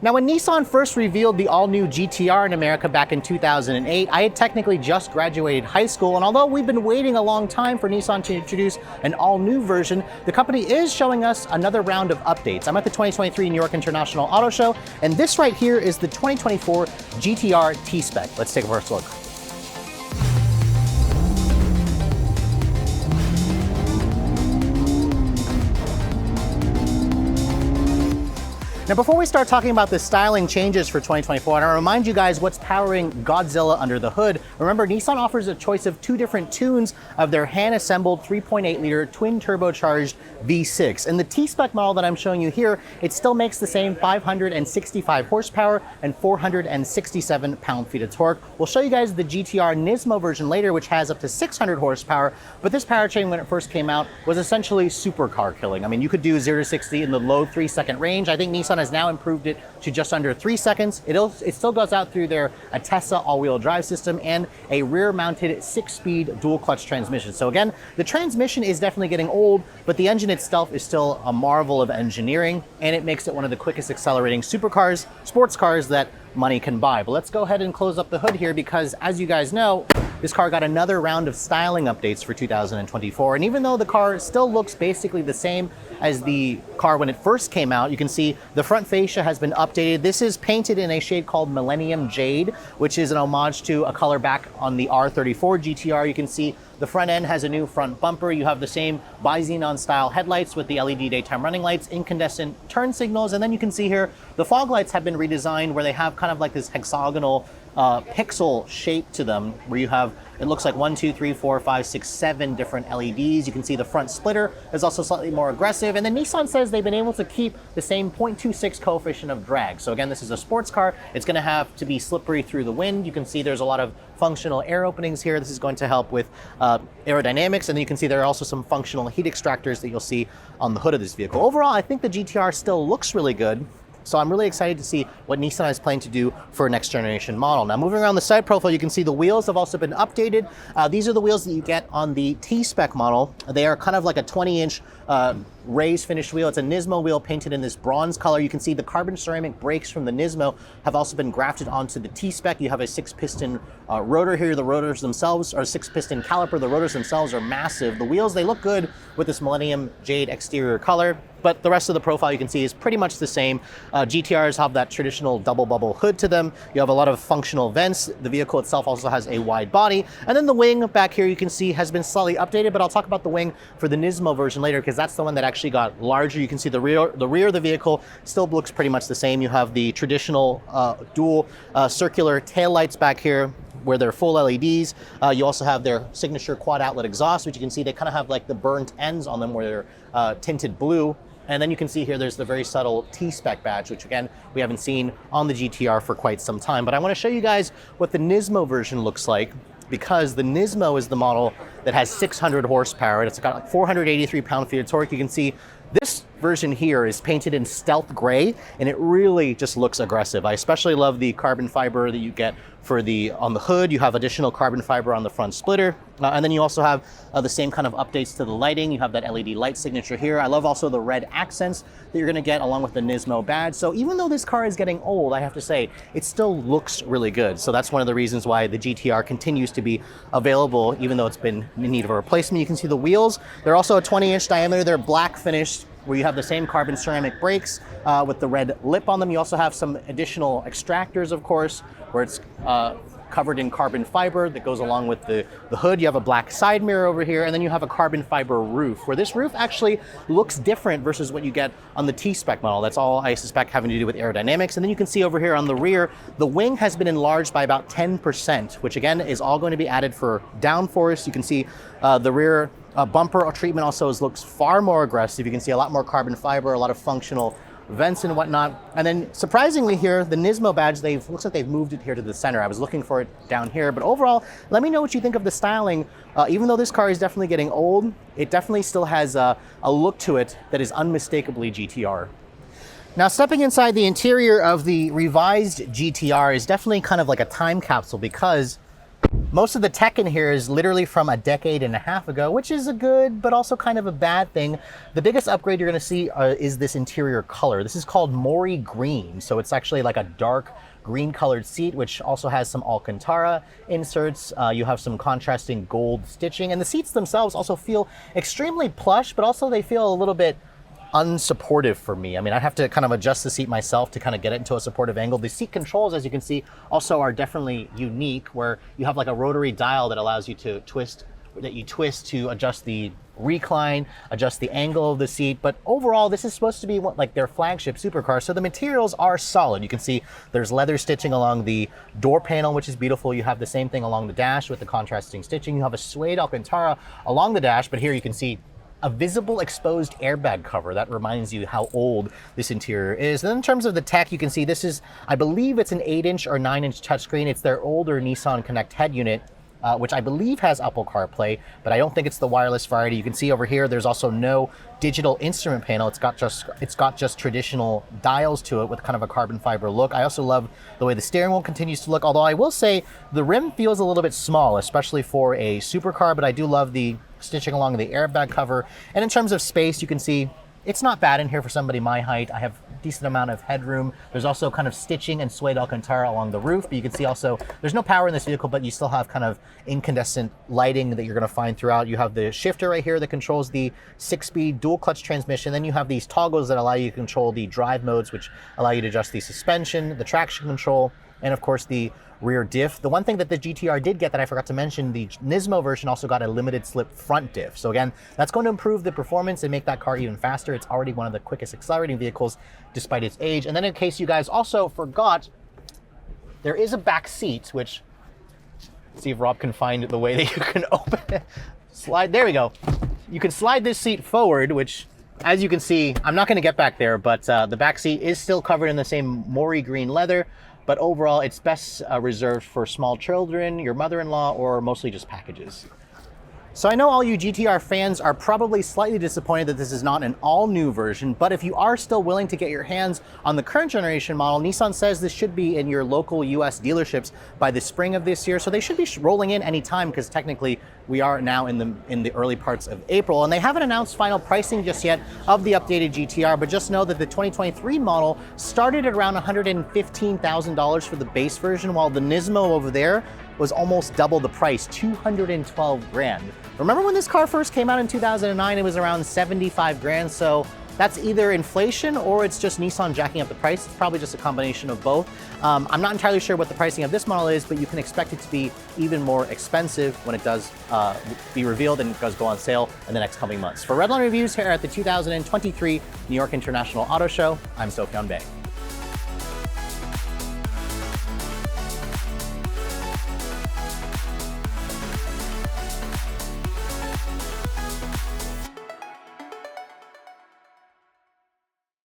Now, when Nissan first revealed the all-new GTR in America back in 2008, I had technically just graduated high school, and although we've been waiting a long time for Nissan to introduce an all-new version, the company is showing us another round of updates. I'm at the 2023 New York International Auto Show, and this right here is the 2024 GTR T-Spec. Let's take a first look. Now, before we start talking about the styling changes for 2024, I want to remind you guys what's powering Godzilla under the hood. Remember, Nissan offers a choice of two different tunes of their hand-assembled 3.8-liter twin-turbocharged V6. In the T-Spec model that I'm showing you here, it still makes the same 565 horsepower and 467 pound-feet of torque. We'll show you guys the GTR Nismo version later, which has up to 600 horsepower, but this powertrain, when it first came out, was essentially supercar killing. I mean, you could do 0 to 60 in the low 3-second range. I think Nissan has now improved it to just under 3 seconds. It still goes out through their Atessa all-wheel drive system and a rear-mounted 6-speed dual-clutch transmission. So again, the transmission is definitely getting old, but the engine itself is still a marvel of engineering, and it makes it one of the quickest accelerating supercars, sports cars that money can buy. But let's go ahead and close up the hood here because, as you guys know, this car got another round of styling updates for 2024. And even though the car still looks basically the same as the car when it first came out, you can see the front fascia has been updated. This is painted in a shade called Millennium Jade, which is an homage to a color back on the R34 GTR. You can see the front end has a new front bumper. You have the same bi-xenon style headlights with the LED daytime running lights, incandescent turn signals, and then you can see here the fog lights have been redesigned where they have kind of like this hexagonal pixel shape to them, where you have, it looks like 1, 2, 3, 4, 5, 6, 7 different LEDs. You can see the front splitter is also slightly more aggressive. And then Nissan says they've been able to keep the same 0.26 coefficient of drag. So again, this is a sports car. It's going to have to be slippery through the wind. You can see there's a lot of functional air openings here. This is going to help with aerodynamics. And then you can see there are also some functional heat extractors that you'll see on the hood of this vehicle. Overall, I think the GTR still looks really good. So I'm really excited to see what Nissan is planning to do for a next generation model. Now, moving around the side profile, you can see the wheels have also been updated. These are the wheels that you get on the T-Spec model. They are kind of like a 20-inch raised finished wheel. It's a Nismo wheel painted in this bronze color. You can see the carbon ceramic brakes from the Nismo have also been grafted onto the T-Spec. You have a 6-piston rotor here. The rotors themselves are 6-piston caliper. The rotors themselves are massive. The wheels, they look good with this Millennium Jade exterior color, but the rest of the profile you can see is pretty much the same. GTRs have that traditional double bubble hood to them. You have a lot of functional vents. The vehicle itself also has a wide body. And then the wing back here you can see has been slightly updated, but I'll talk about the wing for the Nismo version later because that's the one that actually got larger. You can see the rear of the vehicle still looks pretty much the same. You have the traditional dual circular taillights back here where they're full LEDs. You also have their signature quad outlet exhaust, which you can see they kind of have like the burnt ends on them where they're tinted blue. And then you can see here there's the very subtle T-Spec badge, which again, we haven't seen on the GTR for quite some time. But I want to show you guys what the Nismo version looks like, because the Nismo is the model that has 600 horsepower. It's got like 483 pound-feet of torque. You can see this version here is painted in stealth gray, and it really just looks aggressive. I especially love the carbon fiber that you get for on the hood. You have additional carbon fiber on the front splitter. And then you also have the same kind of updates to the lighting. You have that LED light signature here. I love also the red accents that you're gonna get along with the Nismo badge. So even though this car is getting old, I have to say, it still looks really good. So that's one of the reasons why the GTR continues to be available, even though it's been in need of a replacement. You can see the wheels. They're also a 20-inch diameter. They're black finished, where you have the same carbon ceramic brakes with the red lip on them. You also have some additional extractors, of course, where it's covered in carbon fiber that goes along with the hood. You have a black side mirror over here, and then you have a carbon fiber roof, where this roof actually looks different versus what you get on the T-Spec model. That's all, I suspect, having to do with aerodynamics. And then you can see over here on the rear, the wing has been enlarged by about 10%, which again is all going to be added for downforce. You can see the rear bumper treatment also looks far more aggressive. You can see a lot more carbon fiber, a lot of functional vents and whatnot. And then surprisingly here, the Nismo badge, looks like they've moved it here to the center. I was looking for it down here, but overall, let me know what you think of the styling. Even though this car is definitely getting old, it definitely still has a look to it that is unmistakably GTR. Now, stepping inside the interior of the revised GTR is definitely kind of like a time capsule, because Most of the tech in here is literally from a decade and a half ago, which is a good, but also kind of a bad thing. The biggest upgrade you're gonna see is this interior color. This is called Mori Green. So it's actually like a dark green colored seat, which also has some Alcantara inserts. You have some contrasting gold stitching, and the seats themselves also feel extremely plush, but also they feel a little bit unsupportive for me. I mean, I have to kind of adjust the seat myself to kind of get it into a supportive angle. The seat controls, as you can see, also are definitely unique, where you have like a rotary dial that allows you to twist to adjust the recline, adjust the angle of the seat. But overall, this is supposed to be like their flagship supercar, so the materials are solid. You can see there's leather stitching along the door panel, which is beautiful. You have the same thing along the dash with the contrasting stitching. You have a suede Alcantara along the dash, but here you can see a visible exposed airbag cover. That reminds you how old this interior is. And then in terms of the tech, you can see this is, I believe it's an 8-inch or 9-inch touchscreen. It's their older Nissan Connect head unit, which I believe has Apple CarPlay, but I don't think it's the wireless variety. You can see over here, there's also no digital instrument panel. It's got just traditional dials to it with kind of a carbon fiber look. I also love the way the steering wheel continues to look, although I will say the rim feels a little bit small, especially for a supercar, but I do love the stitching along the airbag cover. And in terms of space, you can see it's not bad in here for somebody my height. I have a decent amount of headroom. There's also kind of stitching and suede Alcantara along the roof, but you can see also there's no power in this vehicle, but you still have kind of incandescent lighting that you're gonna find throughout. You have the shifter right here that controls the 6-speed dual clutch transmission. Then you have these toggles that allow you to control the drive modes, which allow you to adjust the suspension, the traction control, and of course the rear diff. The one thing that the GTR did get that I forgot to mention, the Nismo version also got a limited slip front diff. So again, that's going to improve the performance and make that car even faster. It's already one of the quickest accelerating vehicles despite its age. And then in case you guys also forgot, there is a back seat, which, see if Rob can find the way that you can open it. Slide, there we go. You can slide this seat forward, which, as you can see, I'm not gonna get back there, but the back seat is still covered in the same Mori green leather. But overall, it's best reserved for small children, your mother-in-law, or mostly just packages. So I know all you GTR fans are probably slightly disappointed that this is not an all-new version, but if you are still willing to get your hands on the current generation model, Nissan says this should be in your local US dealerships by the spring of this year. So they should be rolling in anytime, because technically we are now in the early parts of April, and they haven't announced final pricing just yet of the updated GTR, but just know that the 2023 model started at around $115,000 for the base version, while the Nismo over there was almost double the price, 212 grand. Remember when this car first came out in 2009, it was around 75 grand, so that's either inflation or it's just Nissan jacking up the price. It's probably just a combination of both. I'm not entirely sure what the pricing of this model is, but you can expect it to be even more expensive when it does be revealed and it does go on sale in the next coming months. For Redline Reviews here at the 2023 New York International Auto Show, I'm Sofyan Bey.